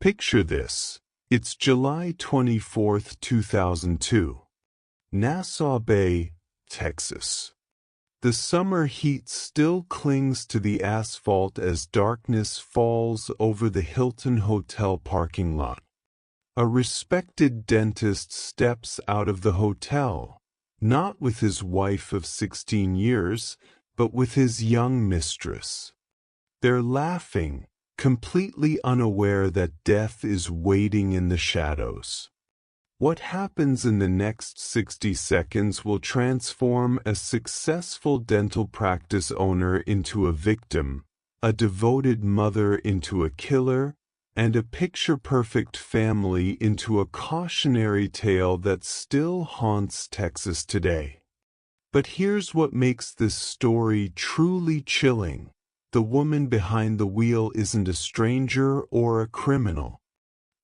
Picture this. It's July 24, 2002. Nassau Bay, Texas. The summer heat still clings to the asphalt as darkness falls over the Hilton Hotel parking lot. A respected dentist steps out of the hotel, not with his wife of 16 years, but with his young mistress. They're laughing, completely unaware that death is waiting in the shadows. What happens in the next 60 seconds will transform a successful dental practice owner into a victim, a devoted mother into a killer, and a picture-perfect family into a cautionary tale that still haunts Texas today. But here's what makes this story truly chilling. The woman behind the wheel isn't a stranger or a criminal.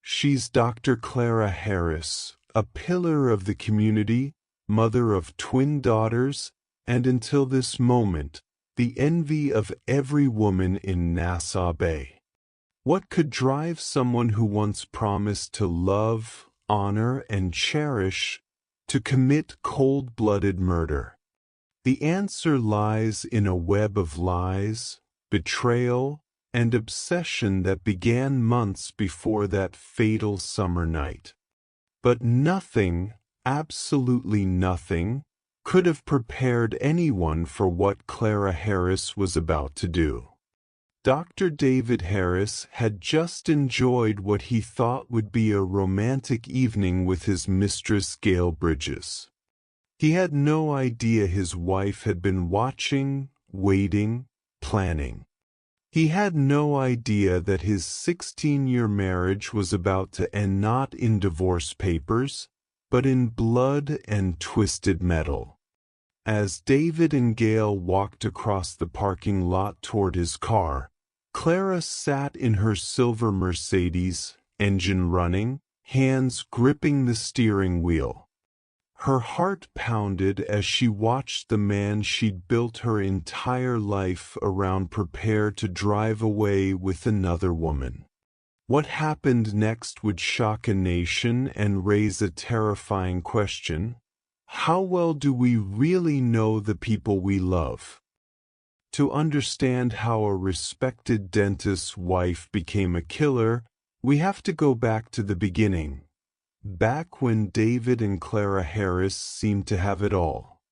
She's Dr. Clara Harris, a pillar of the community, mother of twin daughters, and until this moment, the envy of every woman in Nassau Bay. What could drive someone who once promised to love, honor, and cherish to commit cold-blooded murder? The answer lies in a web of lies, betrayal, and obsession that began months before that fatal summer night. But nothing, absolutely nothing, could have prepared anyone for what Clara Harris was about to do. Dr. David Harris had just enjoyed what he thought would be a romantic evening with his mistress Gail Bridges. He had no idea his wife had been watching, waiting, planning. He had no idea that his 16-year marriage was about to end not in divorce papers, but in blood and twisted metal. As David and Gail walked across the parking lot toward his car, Clara sat in her silver Mercedes, engine running, hands gripping the steering wheel. Her heart pounded as she watched the man she'd built her entire life around prepare to drive away with another woman. What happened next would shock a nation and raise a terrifying question. How well do we really know the people we love? To understand how a respected dentist's wife became a killer, we have to go back to the beginning. Back when David and Clara Harris seemed to have it all.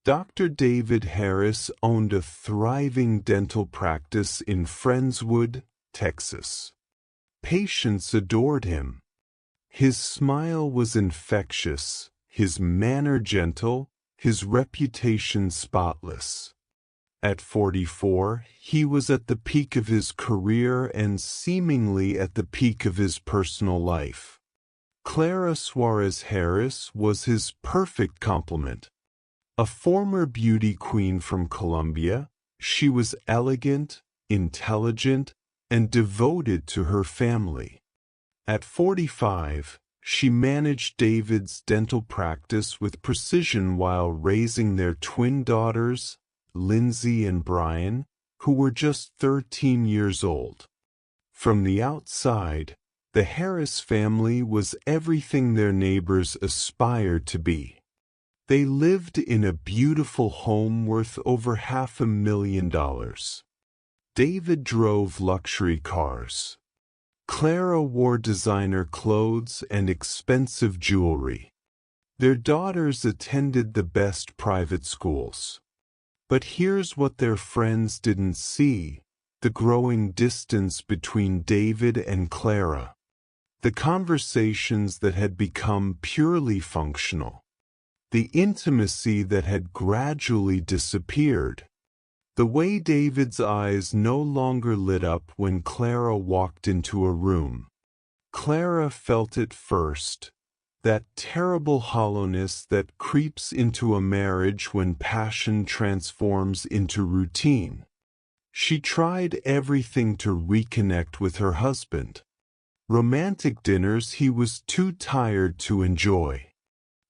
Dr. David Harris owned a thriving dental practice in Friendswood, Texas. Patients adored him. His smile was infectious, his manner gentle, his reputation spotless. At 44, he was at the peak of his career and seemingly at the peak of his personal life. Clara Suarez Harris was his perfect complement. A former beauty queen from Colombia, she was elegant, intelligent, and devoted to her family. At 45, she managed David's dental practice with precision while raising their twin daughters, Lindsay and Brian, who were just 13 years old. From the outside, the Harris family was everything their neighbors aspired to be. They lived in a beautiful home worth over $500,000. David drove luxury cars. Clara wore designer clothes and expensive jewelry. Their daughters attended the best private schools. But here's what their friends didn't see: the growing distance between David and Clara. The conversations that had become purely functional. The intimacy that had gradually disappeared. The way David's eyes no longer lit up when Clara walked into a room. Clara felt it first. That terrible hollowness that creeps into a marriage when passion transforms into routine. She tried everything to reconnect with her husband. Romantic dinners he was too tired to enjoy.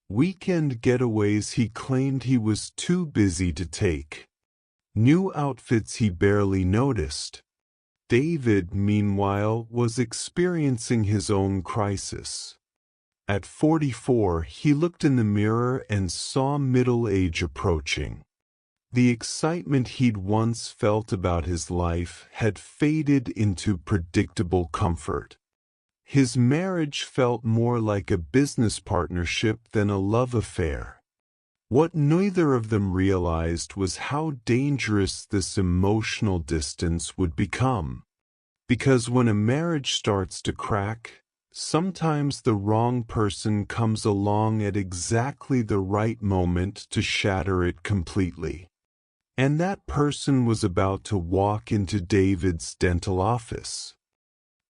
Weekend getaways he claimed he was too busy to take. New outfits he barely noticed. David, meanwhile, was experiencing his own crisis. At 44, he looked in the mirror and saw middle age approaching. The excitement he'd once felt about his life had faded into predictable comfort. His marriage felt more like a business partnership than a love affair. What neither of them realized was how dangerous this emotional distance would become. Because when a marriage starts to crack, sometimes the wrong person comes along at exactly the right moment to shatter it completely. And that person was about to walk into David's dental office.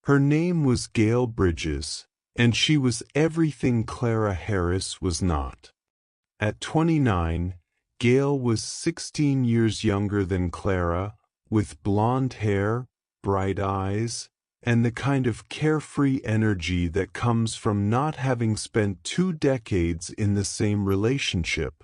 Her name was Gail Bridges, and she was everything Clara Harris was not. At 29, Gail was 16 years younger than Clara, with blonde hair, bright eyes, and the kind of carefree energy that comes from not having spent 2 decades in the same relationship.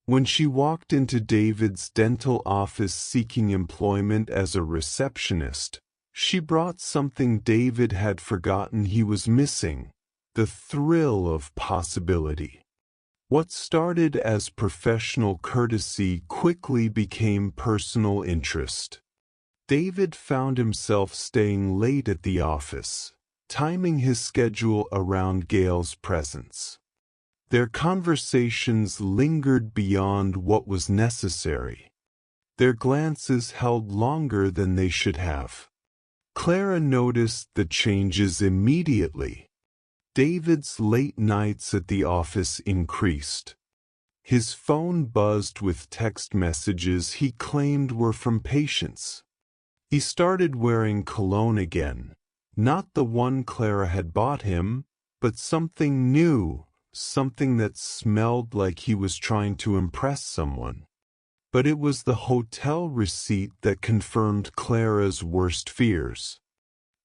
When she walked into David's dental office seeking employment as a receptionist, she brought something David had forgotten he was missing: the thrill of possibility. What started as professional courtesy quickly became personal interest. David found himself staying late at the office, timing his schedule around Gail's presence. Their conversations lingered beyond what was necessary. Their glances held longer than they should have. Clara noticed the changes immediately. David's late nights at the office increased. His phone buzzed with text messages he claimed were from patients. He started wearing cologne again, not the one Clara had bought him, but something new, something that smelled like he was trying to impress someone. But it was the hotel receipt that confirmed Clara's worst fears.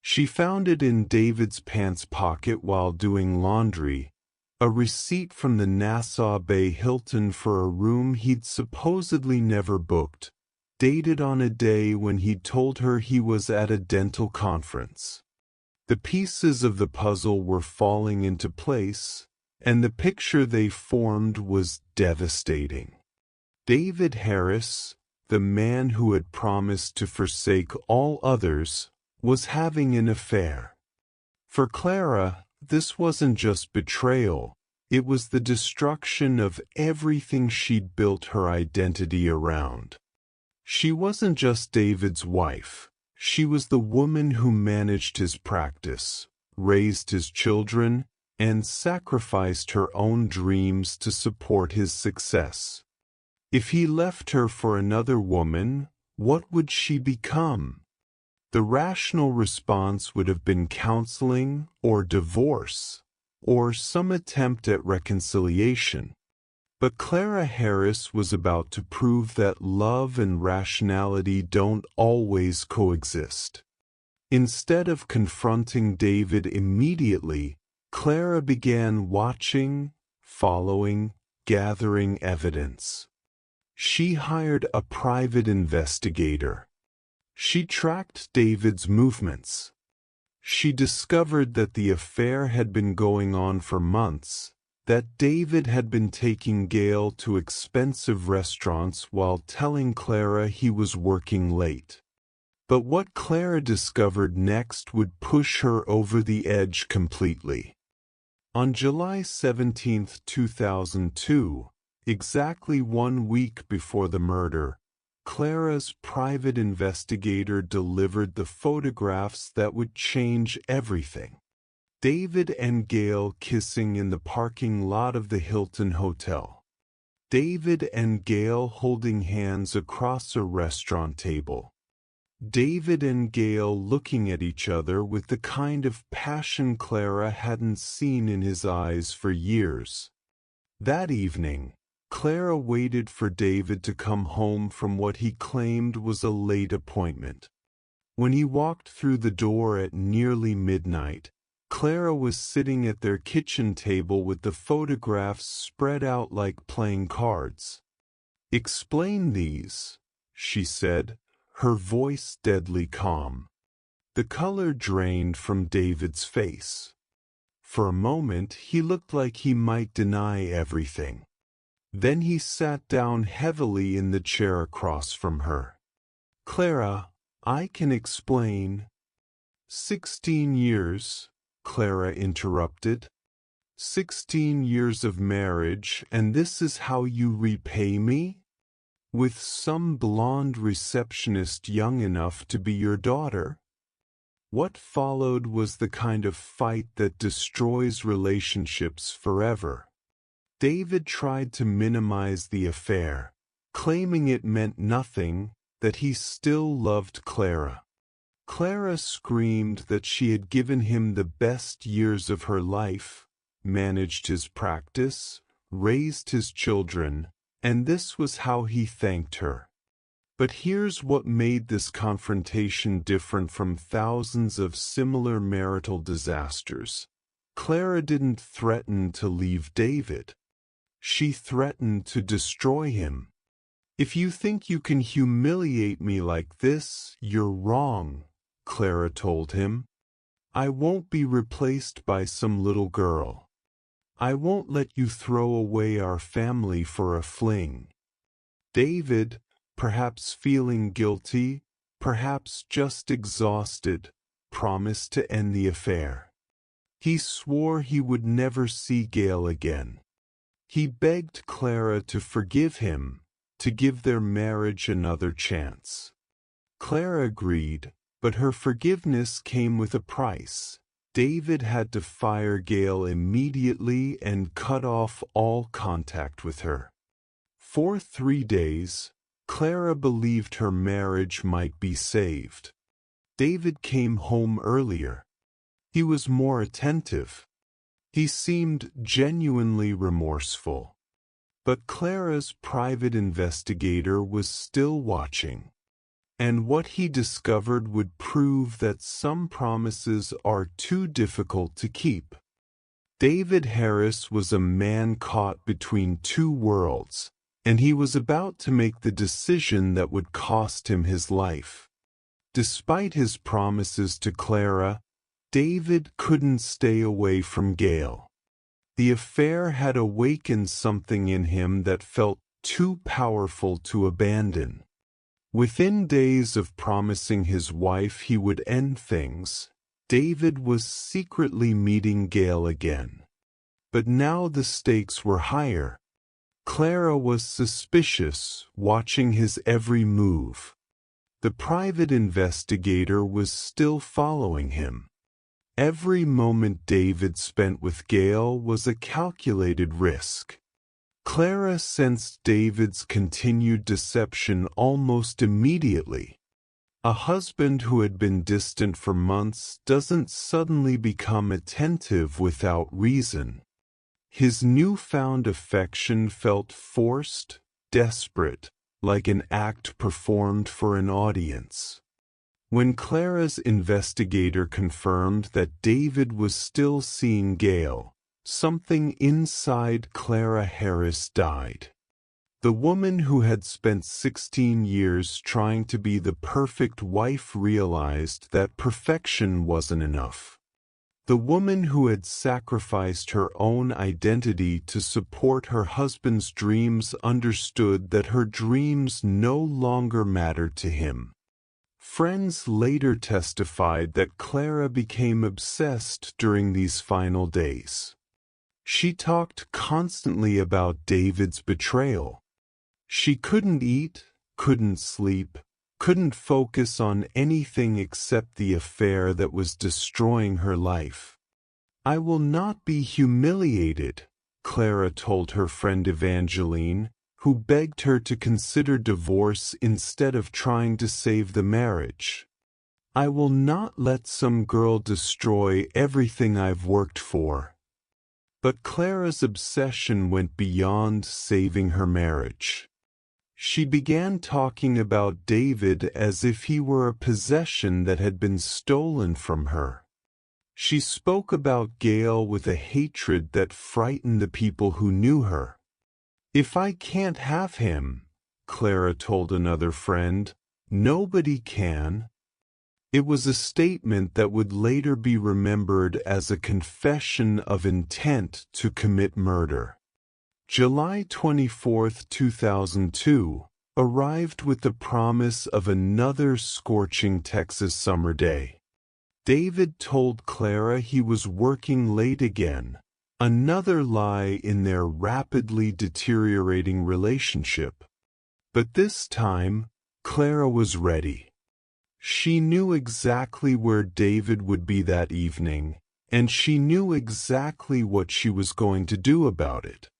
She found it in David's pants pocket while doing laundry, a receipt from the Nassau Bay Hilton for a room he'd supposedly never booked, dated on a day when he'd told her he was at a dental conference. The pieces of the puzzle were falling into place, and the picture they formed was devastating. David Harris, the man who had promised to forsake all others, was having an affair. For Clara, this wasn't just betrayal, it was the destruction of everything she'd built her identity around. She wasn't just David's wife, she was the woman who managed his practice, raised his children, and sacrificed her own dreams to support his success. If he left her for another woman, what would she become? The rational response would have been counseling or divorce, or some attempt at reconciliation. But Clara Harris was about to prove that love and rationality don't always coexist. Instead of confronting David immediately, Clara began watching, following, gathering evidence. She hired a private investigator. She tracked David's movements. She discovered that the affair had been going on for months, that David had been taking Gail to expensive restaurants while telling Clara he was working late. But what Clara discovered next would push her over the edge completely. On July 17, 2002, exactly 1 week before the murder, Clara's private investigator delivered the photographs that would change everything. David and Gail kissing in the parking lot of the Hilton Hotel. David and Gail holding hands across a restaurant table. David and Gail looking at each other with the kind of passion Clara hadn't seen in his eyes for years. That evening, Clara waited for David to come home from what he claimed was a late appointment. When he walked through the door at nearly midnight, Clara was sitting at their kitchen table with the photographs spread out like playing cards. "Explain these," she said, her voice deadly calm. The color drained from David's face. For a moment he looked like he might deny everything. Then he sat down heavily in the chair across from her. "Clara, I can explain." 16 years, Clara interrupted. 16 years of marriage, and this is how you repay me? With some blonde receptionist young enough to be your daughter? What followed was the kind of fight that destroys relationships forever. David tried to minimize the affair, claiming it meant nothing, that he still loved Clara. Clara screamed that she had given him the best years of her life, managed his practice, raised his children, and this was how he thanked her. But here's what made this confrontation different from thousands of similar marital disasters. Clara didn't threaten to leave David. She threatened to destroy him. "If you think you can humiliate me like this, you're wrong," Clara told him. "I won't be replaced by some little girl. I won't let you throw away our family for a fling." David, perhaps feeling guilty, perhaps just exhausted, promised to end the affair. He swore he would never see Gail again. He begged Clara to forgive him, to give their marriage another chance. Clara agreed, but her forgiveness came with a price. David had to fire Gail immediately and cut off all contact with her. For 3 days, Clara believed her marriage might be saved. David came home earlier. He was more attentive. He seemed genuinely remorseful. But Clara's private investigator was still watching. And what he discovered would prove that some promises are too difficult to keep. David Harris was a man caught between two worlds, and he was about to make the decision that would cost him his life. Despite his promises to Clara, David couldn't stay away from Gail. The affair had awakened something in him that felt too powerful to abandon. Within days of promising his wife he would end things, David was secretly meeting Gail again. But now the stakes were higher. Clara was suspicious, watching his every move. The private investigator was still following him. Every moment David spent with Gail was a calculated risk. Clara sensed David's continued deception almost immediately. A husband who had been distant for months doesn't suddenly become attentive without reason. His newfound affection felt forced, desperate, like an act performed for an audience. When Clara's investigator confirmed that David was still seeing Gail, something inside Clara Harris died. The woman who had spent 16 years trying to be the perfect wife realized that perfection wasn't enough. The woman who had sacrificed her own identity to support her husband's dreams understood that her dreams no longer mattered to him. Friends later testified that Clara became obsessed during these final days. She talked constantly about David's betrayal. She couldn't eat, couldn't sleep, couldn't focus on anything except the affair that was destroying her life. "I will not be humiliated," Clara told her friend Evangeline, who begged her to consider divorce instead of trying to save the marriage. "I will not let some girl destroy everything I've worked for." But Clara's obsession went beyond saving her marriage. She began talking about David as if he were a possession that had been stolen from her. She spoke about Gail with a hatred that frightened the people who knew her. "If I can't have him," Clara told another friend, "nobody can." It was a statement that would later be remembered as a confession of intent to commit murder. July 24, 2002, arrived with the promise of another scorching Texas summer day. David told Clara he was working late again, another lie in their rapidly deteriorating relationship. But this time, Clara was ready. She knew exactly where David would be that evening, and she knew exactly what she was going to do about it.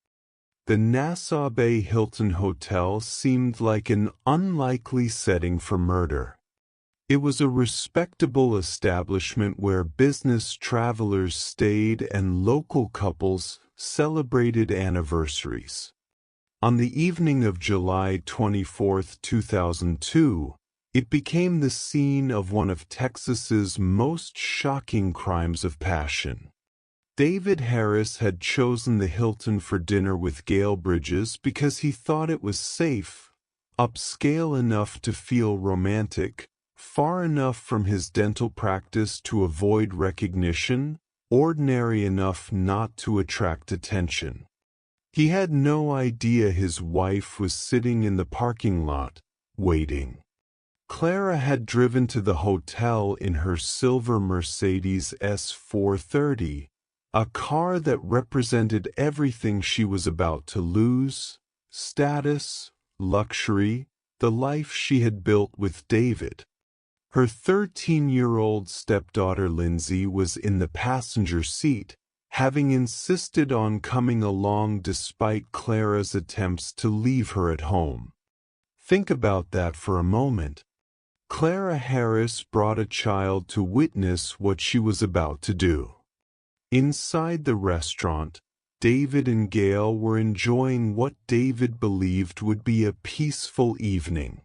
The Nassau Bay Hilton Hotel seemed like an unlikely setting for murder. It was a respectable establishment where business travelers stayed and local couples celebrated anniversaries. On the evening of July 24, 2002, it became the scene of one of Texas's most shocking crimes of passion. David Harris had chosen the Hilton for dinner with Gail Bridges because he thought it was safe, upscale enough to feel romantic, far enough from his dental practice to avoid recognition, ordinary enough not to attract attention. He had no idea his wife was sitting in the parking lot, waiting. Clara had driven to the hotel in her silver Mercedes S430, a car that represented everything she was about to lose: status, luxury, the life she had built with David. Her 13-year-old stepdaughter Lindsay was in the passenger seat, having insisted on coming along despite Clara's attempts to leave her at home. Think about that for a moment. Clara Harris brought a child to witness what she was about to do. Inside the restaurant, David and Gail were enjoying what David believed would be a peaceful evening.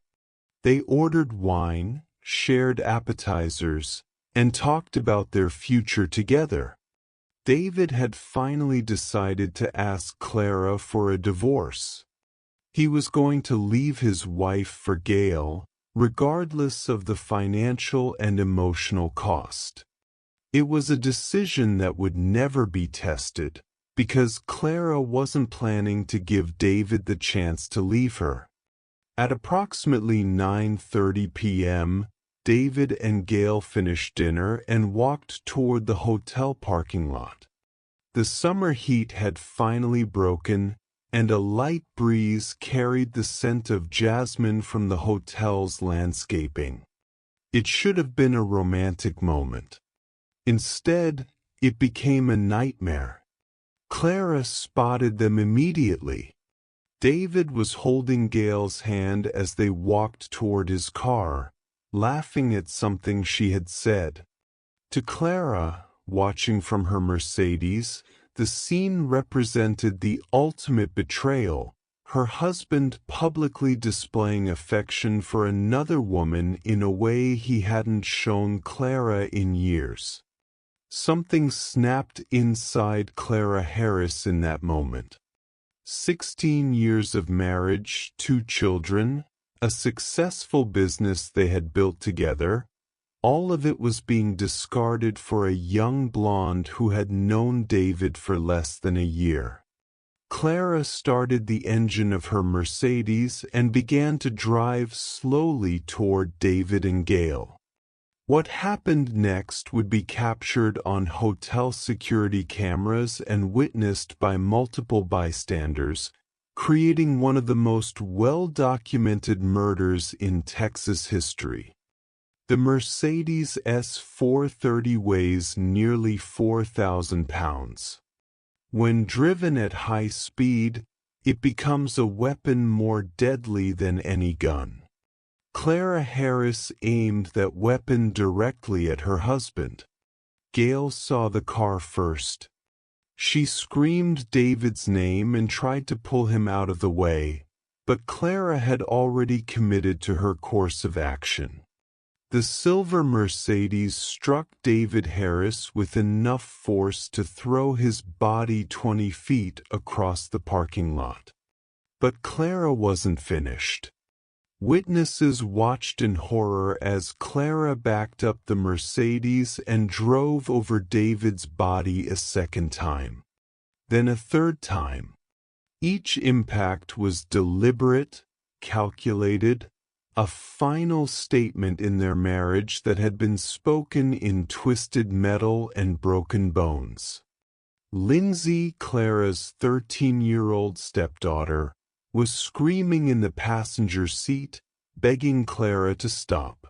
They ordered wine, shared appetizers, and talked about their future together. David had finally decided to ask Clara for a divorce. He was going to leave his wife for Gail, regardless of the financial and emotional cost. It was a decision that would never be tested, because Clara wasn't planning to give David the chance to leave her. At approximately 9:30 p.m., David and Gail finished dinner and walked toward the hotel parking lot. The summer heat had finally broken, and a light breeze carried the scent of jasmine from the hotel's landscaping. It should have been a romantic moment. Instead, it became a nightmare. Clara spotted them immediately. David was holding Gail's hand as they walked toward his car, laughing at something she had said. To Clara, watching from her Mercedes, the scene represented the ultimate betrayal, her husband publicly displaying affection for another woman in a way he hadn't shown Clara in years. Something snapped inside Clara Harris in that moment. 16 years of marriage, 2 children, a successful business they had built together, all of it was being discarded for a young blonde who had known David for less than a year. Clara started the engine of her Mercedes and began to drive slowly toward David and Gail. What happened next would be captured on hotel security cameras and witnessed by multiple bystanders, creating one of the most well-documented murders in Texas history. The Mercedes S430 weighs nearly 4,000 pounds. When driven at high speed, it becomes a weapon more deadly than any gun. Clara Harris aimed that weapon directly at her husband. Gail saw the car first. She screamed David's name and tried to pull him out of the way, but Clara had already committed to her course of action. The silver Mercedes struck David Harris with enough force to throw his body 20 feet across the parking lot. But Clara wasn't finished. Witnesses watched in horror as Clara backed up the Mercedes and drove over David's body a second time. Then a third time. Each impact was deliberate, calculated, a final statement in their marriage that had been spoken in twisted metal and broken bones. Lindsay, Clara's 13-year-old stepdaughter, was screaming in the passenger seat, begging Clara to stop.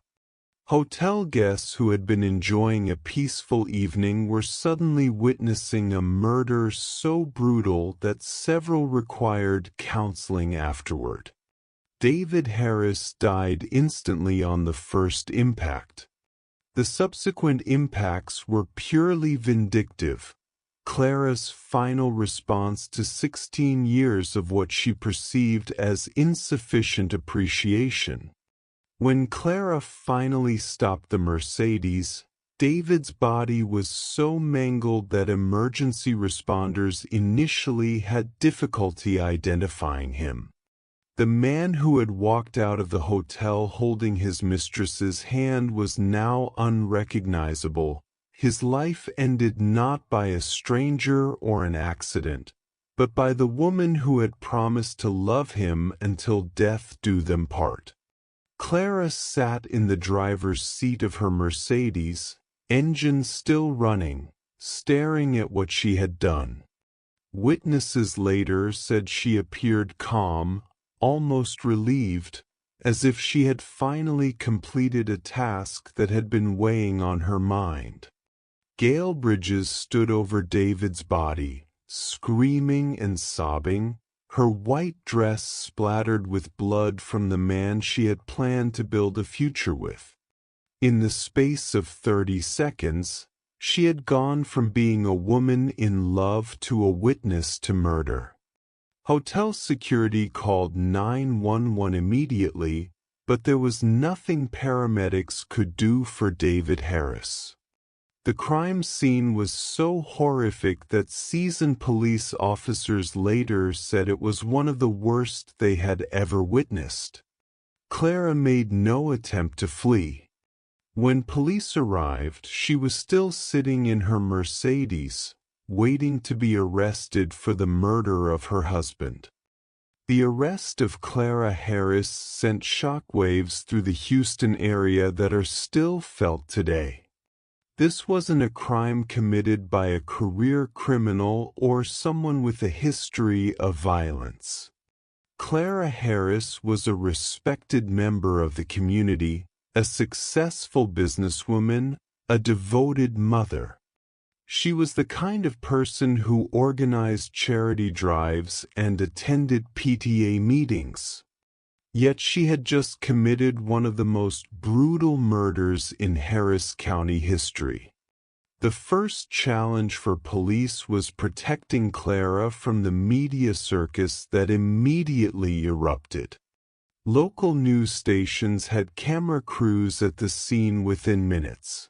Hotel guests who had been enjoying a peaceful evening were suddenly witnessing a murder so brutal that several required counseling afterward. David Harris died instantly on the first impact. The subsequent impacts were purely vindictive, Clara's final response to 16 years of what she perceived as insufficient appreciation. When Clara finally stopped the Mercedes, David's body was so mangled that emergency responders initially had difficulty identifying him. The man who had walked out of the hotel holding his mistress's hand was now unrecognizable. His life ended not by a stranger or an accident, but by the woman who had promised to love him until death do them part. Clara sat in the driver's seat of her Mercedes, engine still running, staring at what she had done. Witnesses later said she appeared calm, almost relieved, as if she had finally completed a task that had been weighing on her mind. Gail Bridges stood over David's body, screaming and sobbing, her white dress splattered with blood from the man she had planned to build a future with. In the space of 30 seconds, she had gone from being a woman in love to a witness to murder. Hotel security called 911 immediately, but there was nothing paramedics could do for David Harris. The crime scene was so horrific that seasoned police officers later said it was one of the worst they had ever witnessed. Clara made no attempt to flee. When police arrived, she was still sitting in her Mercedes, waiting to be arrested for the murder of her husband. The arrest of Clara Harris sent shockwaves through the Houston area that are still felt today. This wasn't a crime committed by a career criminal or someone with a history of violence. Clara Harris was a respected member of the community, a successful businesswoman, a devoted mother. She was the kind of person who organized charity drives and attended PTA meetings. Yet she had just committed one of the most brutal murders in Harris County history. The first challenge for police was protecting Clara from the media circus that immediately erupted. Local news stations had camera crews at the scene within minutes.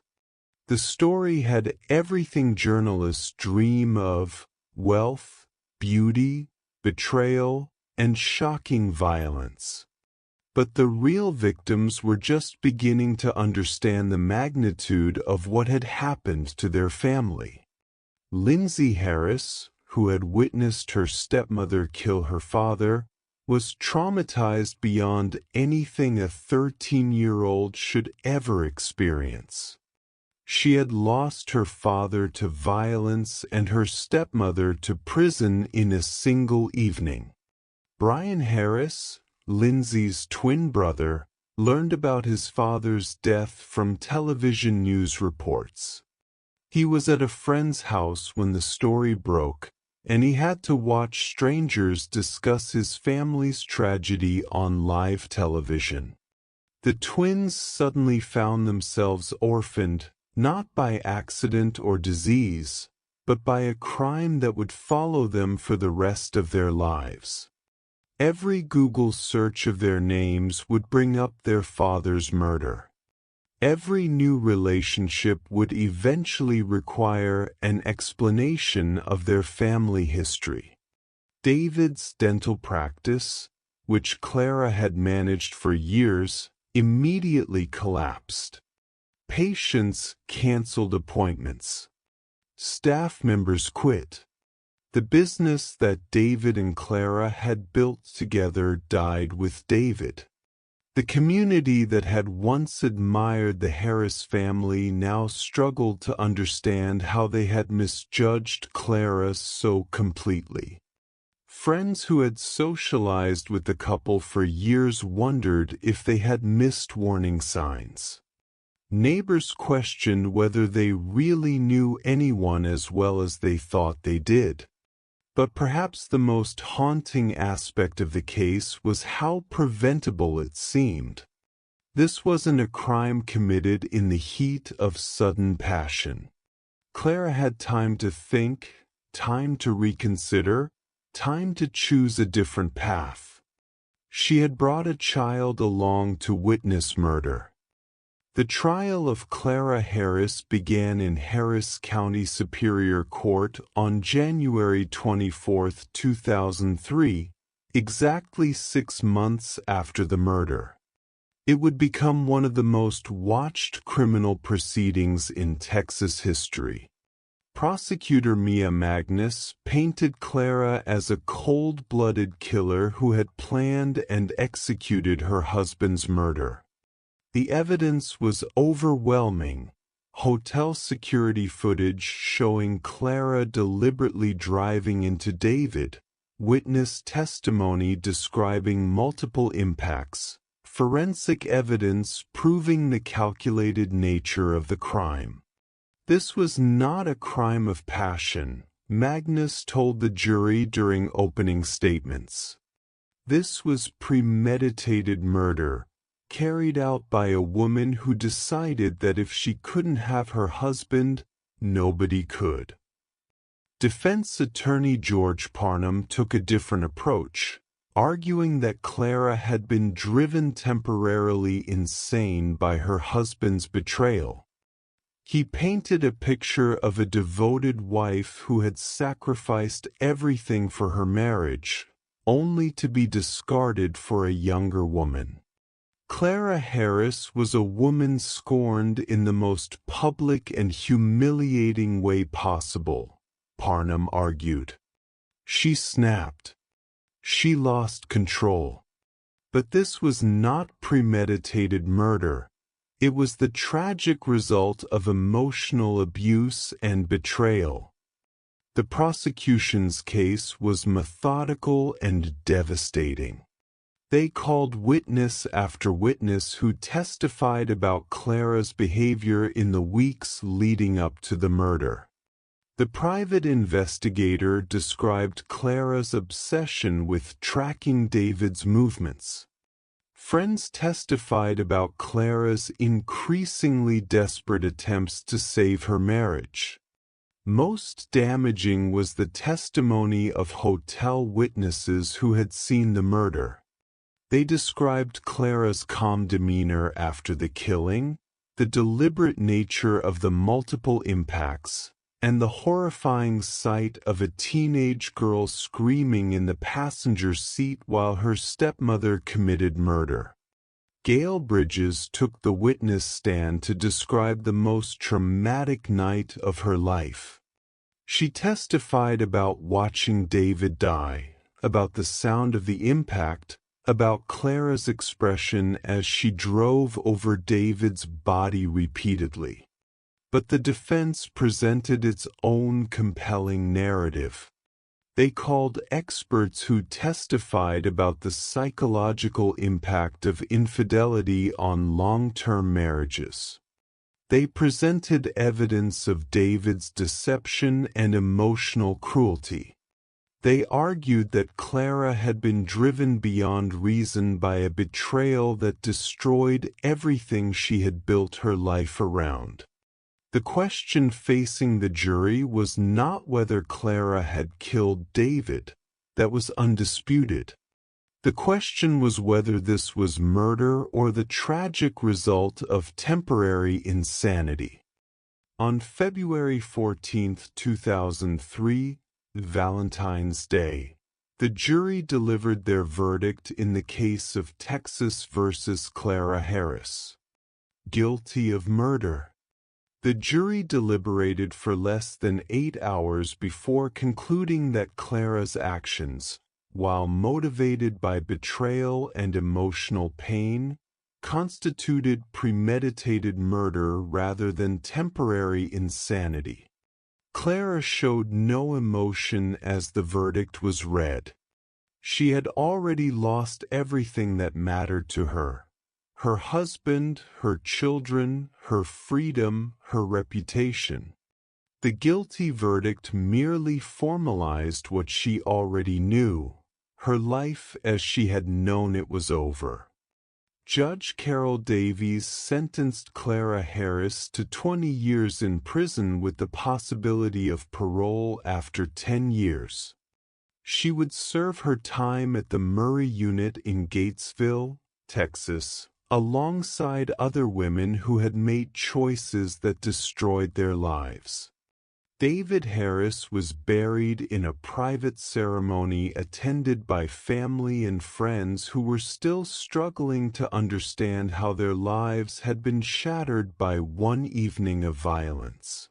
The story had everything journalists dream of: wealth, beauty, betrayal, and shocking violence. But the real victims were just beginning to understand the magnitude of what had happened to their family. Lindsay Harris, who had witnessed her stepmother kill her father, was traumatized beyond anything a 13-year-old should ever experience. She had lost her father to violence and her stepmother to prison in a single evening. Brian Harris, Lindsay's twin brother, learned about his father's death from television news reports. He was at a friend's house when the story broke, and he had to watch strangers discuss his family's tragedy on live television. The twins suddenly found themselves orphaned, not by accident or disease, but by a crime that would follow them for the rest of their lives. Every Google search of their names would bring up their father's murder. Every new relationship would eventually require an explanation of their family history. David's dental practice, which Clara had managed for years, immediately collapsed. Patients canceled appointments. Staff members quit. The business that David and Clara had built together died with David. The community that had once admired the Harris family now struggled to understand how they had misjudged Clara so completely. Friends who had socialized with the couple for years wondered if they had missed warning signs. Neighbors questioned whether they really knew anyone as well as they thought they did. But perhaps the most haunting aspect of the case was how preventable it seemed. This wasn't a crime committed in the heat of sudden passion. Clara had time to think, time to reconsider, time to choose a different path. She had brought a child along to witness murder. The trial of Clara Harris began in Harris County Superior Court on January 24, 2003, exactly 6 months after the murder. It would become one of the most watched criminal proceedings in Texas history. Prosecutor Mia Magnus painted Clara as a cold-blooded killer who had planned and executed her husband's murder. The evidence was overwhelming. Hotel security footage showing Clara deliberately driving into David, witness testimony describing multiple impacts, forensic evidence proving the calculated nature of the crime. This was not a crime of passion, Magnus told the jury during opening statements. This was premeditated murder, carried out by a woman who decided that if she couldn't have her husband, nobody could. Defense attorney George Parnham took a different approach, arguing that Clara had been driven temporarily insane by her husband's betrayal. He painted a picture of a devoted wife who had sacrificed everything for her marriage, only to be discarded for a younger woman. Clara Harris was a woman scorned in the most public and humiliating way possible, Parnham argued. She snapped. She lost control. But this was not premeditated murder. It was the tragic result of emotional abuse and betrayal. The prosecution's case was methodical and devastating. They called witness after witness who testified about Clara's behavior in the weeks leading up to the murder. The private investigator described Clara's obsession with tracking David's movements. Friends testified about Clara's increasingly desperate attempts to save her marriage. Most damaging was the testimony of hotel witnesses who had seen the murder. They described Clara's calm demeanor after the killing, the deliberate nature of the multiple impacts, and the horrifying sight of a teenage girl screaming in the passenger seat while her stepmother committed murder. Gail Bridges took the witness stand to describe the most traumatic night of her life. She testified about watching David die, about the sound of the impact, about Clara's expression as she drove over David's body repeatedly. But the defense presented its own compelling narrative. They called experts who testified about the psychological impact of infidelity on long-term marriages. They presented evidence of David's deception and emotional cruelty. They argued that Clara had been driven beyond reason by a betrayal that destroyed everything she had built her life around. The question facing the jury was not whether Clara had killed David. That was undisputed. The question was whether this was murder or the tragic result of temporary insanity. On February 14, 2003, Valentine's Day, The jury delivered their verdict in the case of Texas versus Clara Harris. Guilty of murder. The jury deliberated for less than 8 hours before concluding that Clara's actions, while motivated by betrayal and emotional pain, constituted premeditated murder rather than temporary insanity. Clara showed no emotion as the verdict was read. She had already lost everything that mattered to her: her husband, her children, her freedom, her reputation. The guilty verdict merely formalized what she already knew: her life as she had known it was over. Judge Carol Davies sentenced Clara Harris to 20 years in prison with the possibility of parole after 10 years. She would serve her time at the Murray Unit in Gatesville, Texas, alongside other women who had made choices that destroyed their lives. David Harris was buried in a private ceremony attended by family and friends who were still struggling to understand how their lives had been shattered by one evening of violence.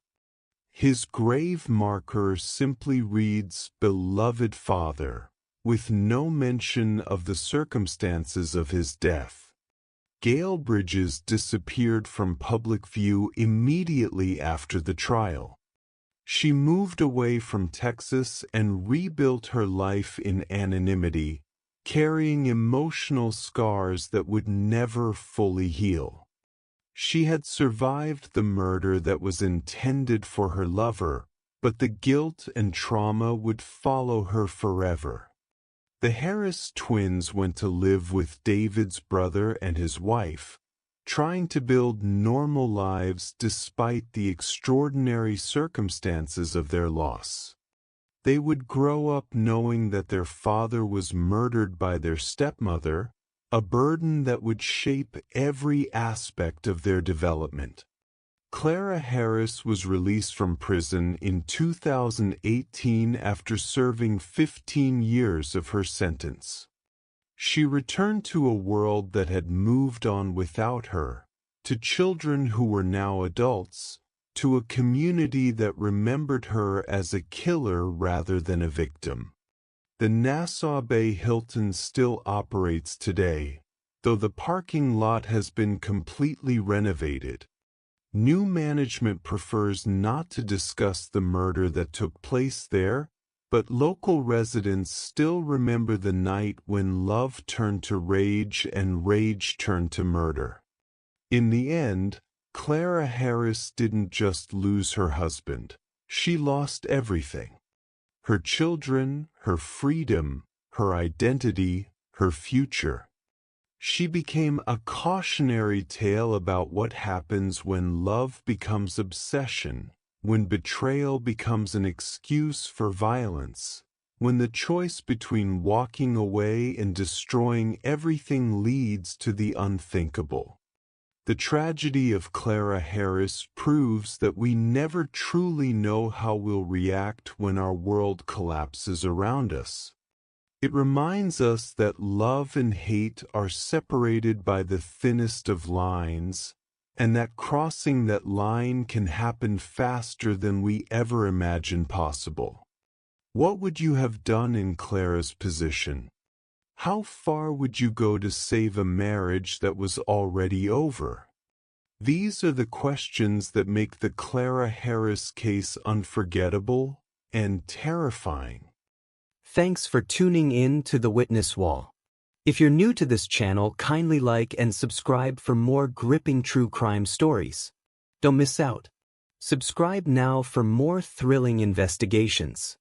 His grave marker simply reads, "Beloved Father," with no mention of the circumstances of his death. Gail Bridges disappeared from public view immediately after the trial. She moved away from Texas and rebuilt her life in anonymity, carrying emotional scars that would never fully heal. She had survived the murder that was intended for her lover, but the guilt and trauma would follow her forever. The Harris twins went to live with David's brother and his wife, trying to build normal lives despite the extraordinary circumstances of their loss. They would grow up knowing that their father was murdered by their stepmother, a burden that would shape every aspect of their development. Clara Harris was released from prison in 2018 after serving 15 years of her sentence. She returned to a world that had moved on without her, to children who were now adults, to a community that remembered her as a killer rather than a victim. The Nassau Bay Hilton still operates today, though the parking lot has been completely renovated. New management prefers not to discuss the murder that took place there, but local residents still remember the night when love turned to rage and rage turned to murder. In the end, Clara Harris didn't just lose her husband. She lost everything: her children, her freedom, her identity, her future. She became a cautionary tale about what happens when love becomes obsession, when betrayal becomes an excuse for violence, when the choice between walking away and destroying everything leads to the unthinkable. The tragedy of Clara Harris proves that we never truly know how we'll react when our world collapses around us. It reminds us that love and hate are separated by the thinnest of lines, and that crossing that line can happen faster than we ever imagined possible. What would you have done in Clara's position? How far would you go to save a marriage that was already over? These are the questions that make the Clara Harris case unforgettable and terrifying. Thanks for tuning in to The Witness Wall. If you're new to this channel, kindly like and subscribe for more gripping true crime stories. Don't miss out. Subscribe now for more thrilling investigations.